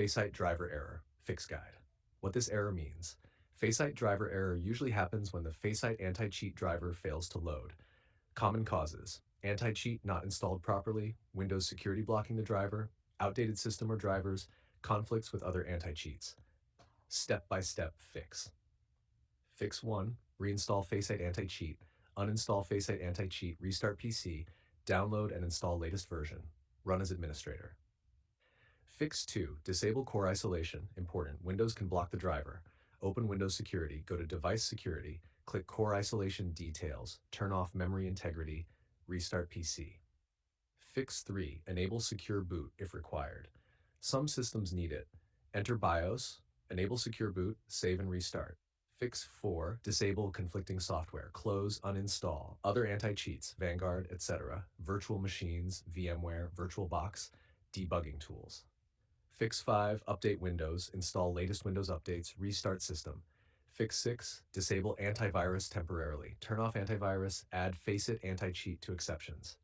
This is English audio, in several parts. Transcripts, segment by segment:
FACEIT driver error, fix guide. What this error means. FACEIT driver error usually happens when the FACEIT anti-cheat driver fails to load. Common causes: anti-cheat not installed properly, Windows security blocking the driver, outdated system or drivers, conflicts with other anti-cheats. Step-by-step fix. Fix 1. Reinstall FACEIT anti-cheat. Uninstall FACEIT anti-cheat, restart PC, download and install latest version. Run as administrator. Fix 2. Disable core isolation. Important. Windows can block the driver. Open Windows Security, go to Device Security, click Core Isolation Details, turn off memory integrity, restart PC. Fix 3. Enable Secure Boot if required. Some systems need it. Enter BIOS, enable Secure Boot, save and restart. Fix 4. Disable conflicting software, close, uninstall, other anti-cheats, Vanguard, etc., virtual machines, VMware, VirtualBox, debugging tools. Fix 5. Update Windows, install latest Windows updates, restart system. Fix 6. Disable antivirus temporarily, turn off antivirus, add FACEIT anti-cheat to exceptions.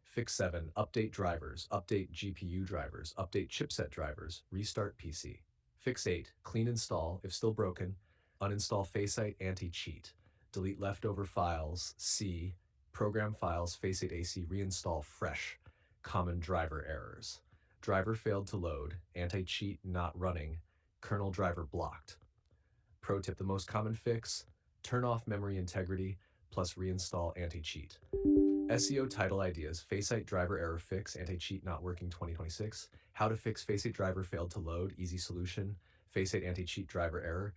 Fix 7. Update drivers, update GPU drivers, update chipset drivers, restart PC. Fix 8. Clean install, if still broken, uninstall FACEIT anti-cheat, delete leftover files, C, program files, FACEIT AC, reinstall fresh, common driver errors. Driver failed to load, anti-cheat not running, kernel driver blocked. Pro tip: the most common fix, turn off memory integrity plus reinstall anti-cheat. SEO title ideas: FACEIT driver error fix, anti-cheat not working 2026. How to fix FACEIT driver failed to load, easy solution. FACEIT anti-cheat driver error.